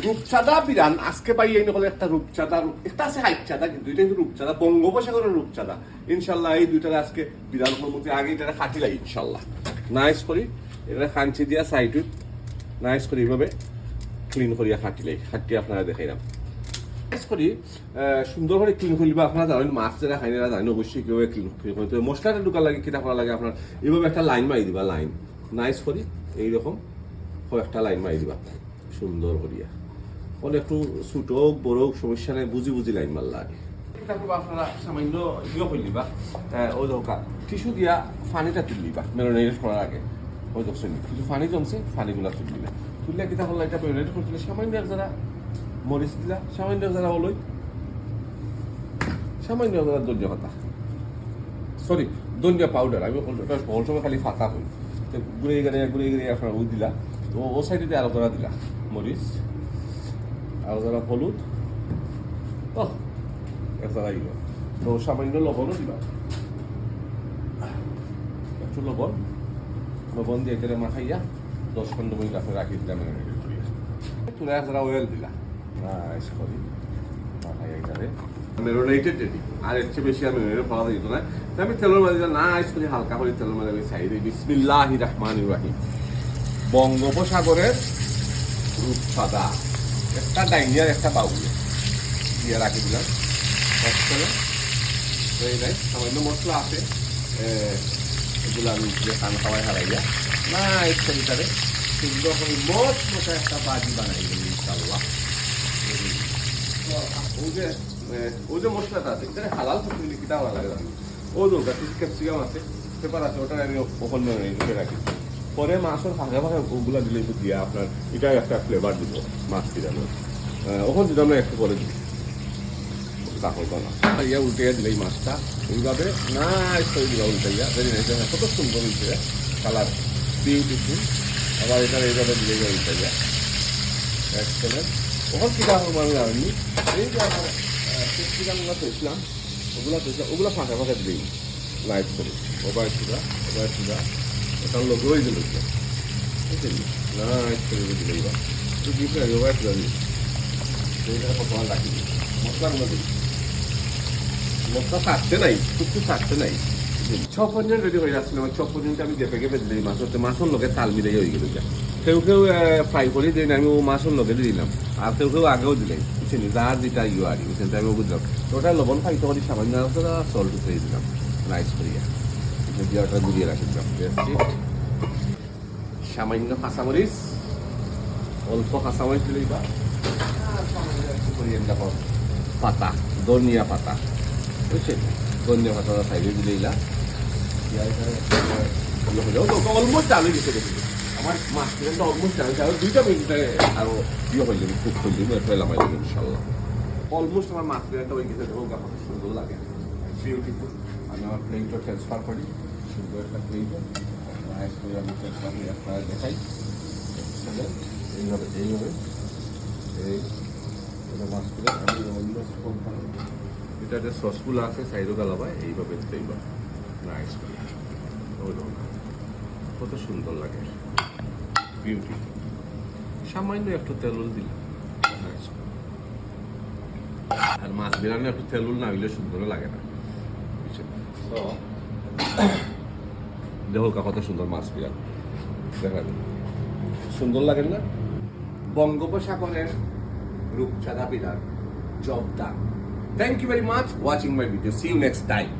রূপচাঁদা বিরান আজকে পাই এই নকলে একটা রূপচাঁদা একটা আছে হাইটচাঁদা কিন্তু এটা কিন্তু রূপচাঁদা বঙ্গোপসাগরের রূপচাঁদা ইনশাল্লাহ এই দুইটারে আজকে বিরান মধ্যে আগে এটা খাটিলাই ইনশাল্লাহ নাইস করি এটা খাঞ্চি দিয়া সাইড নাইস করি এইভাবে ক্লিন করিয়া খাটিয়ে আপনারা দেখাইলাম নাইস করি সুন্দর করে ক্লিন করিবা আপনারা জানেন মাছ যারা খাই না জানেন অবশ্যই কীভাবে ক্লিন করতে মশলাটা ঢুকা লাগে কিতা করা লাগে আপনার এইভাবে একটা লাইন মারি দিবা লাইন নাইস করি এইরকম একটা লাইন মারি দিবা সুন্দর করিয়া বলে একটু ছোট বড় সমস্যা নেই বুঝি লাইন মার লাগে আপনারা সামান্য ইয়ে করলিবা ওই দরকার টিস্যু দিয়া পানিটা তুললিবা মেরিনেট করার আগে ওই দেখছেন কিছু পানি জমছে পানিগুলা তুললিবা তুললে কিতা হল এটা মেরিনেট করে দিলে সামান্য যারা মরিচ দিলা সামান্য যারা হলই সামান্য যারা ধনিয়া পাতা সরি ধনিয়া পাউডার আমি হল সময় খালি ফাঁকা হই তো গুড়ে গিয়ে আপনার ওই দিলা তো ও সাইডে আরো যারা দিলা মরিচ আর যারা হলুদ এছাড়া ইলো তো সামান্য লবণও দিবা একটু লবণ দিয়ে এখানে মাখাইয়া 10-15 মিনিট আপনি রাখি দিলাম তুলে যারা অয়েল দিলা নাইস করি মাখাইয়া এখানে মেরিনেটেড রেডি আর এর চেয়ে বেশি আর মেরিনেট পাওয়া যেত না আমি তেলের মাঝে দিলাম নাইস করে হালকা করে তেলের মাঝে আমি সাইডে বিসমিল্লাহির রহমানির রহিম বঙ্গোপসাগরের রূপচাঁদা একটা ডাইনিয়ার একটা বাউলে দিয়ে রাখি দিলাম সামান্য মশলা আছে এগুলো আমি খানা খাওয়াই হারাইয়া না ইত্যাদি সুন্দর করে মশলা একটা বাজি বানাই ইনশাল্লাহ ওই যে মশলাটা আছে এটা হালাল থাকলে কিটা ভালো লাগে জানি ও দরকার ক্যাপসিকাম আছে পেপার আছে ওটা আমি ওখানে রাখি পরে মাছের ভাগে ওগুলা দিলে একটু দিয়া আপনার এটা একটা ফ্লেভার দিব মাছ ফিরানোর ওখানে যদি আমরা একটু করে দিই ইয়া উল্টাইয়া দিলে এই মাছটা এইভাবে নাইস করে দিবা উল্টাইয়া ভেরি নাইস কত সুন্দর হয়েছে কালার বিউটিফুল আবার এটা এইভাবে দিলে উল্টাইয়া এক্সেলেন্ট ওখানে কী কারণ আমি জানি এই যে আমার ক্যাপসিকামগুলো পেয়েছিলাম ওগুলো ফাঁকা দিই লাইট করে ওভার সুদা ওটার লোক রয়ে দিল বুঝলেন নাইস করে দিলে এইবার তুই দিতে হবে ওভার সুদা দিই এইটা কত রাখি দিই মশলাগুলো দিই মশলা থাকতে নাই কিছু থাকতে নাই ছপঞ্জন রেডি হয়ে যাচ্ছিল ছপঞ্জনটা আমি গেপে দিলে মাছের লোকে তাল মিলাই হয়ে গেল কেউ ফ্রাই করে দিন আমি ও মাছের লোকে দিলাম আর কেউ আগেও দিলাই বুঝছেন যার যেটা আর বুঝছেন আমি বুঝলাম ওটা লবণ খাইতে পারি সামান্য সল্ট উঠিয়ে দিলাম নাইস করিয়া জিরাটা গুড়িয়ে রাখি দিলাম সামান্য কাঁচামরিচ অল্প কাঁচামরিচ দিলেই বা পাতা ধনিয়া পাতা বুঝছেন ধনিয়া পাতা সাইডে দিলেই না অলমোস্ট আলু দিতে দেখি আমার মাছ কিনটা অলমোস্ট আলু আরো 2 মিনিটে আরো ইয়ে হয়ে যাবে কুক করে দিব এটা লাগাই দেবো ইনশাল্লাহ অলমোস্ট আমার মাছ কিনটা হয়ে গেছে দেখো কত সুন্দর লাগে বিউটিফুল আমি আমার প্লেটটা ট্রান্সফার করি সুন্দর একটা প্লেট নাইস করে আমি ট্রান্সফার করে আপনারা দেখাই এইভাবে এই মাছ করে আমি অন্য এটা যে সসগুলো আছে সাইডও গালাবা এইভাবে দিতেইবা নাইস করে কত সুন্দর লাগে বিউটিফুল সামান্য একটু তেলুল দিলাম নাইস আর মাছ বিরিয়ানি একটু তেলুল না হইলে সুন্দর লাগে না তো দেখো কত সুন্দর মাছ বিরিয়ানি দেখা সুন্দর লাগে না বঙ্গোপসাগরের রূপচাঁদা বিরান job done. Thank you very much watching my video. See you next time.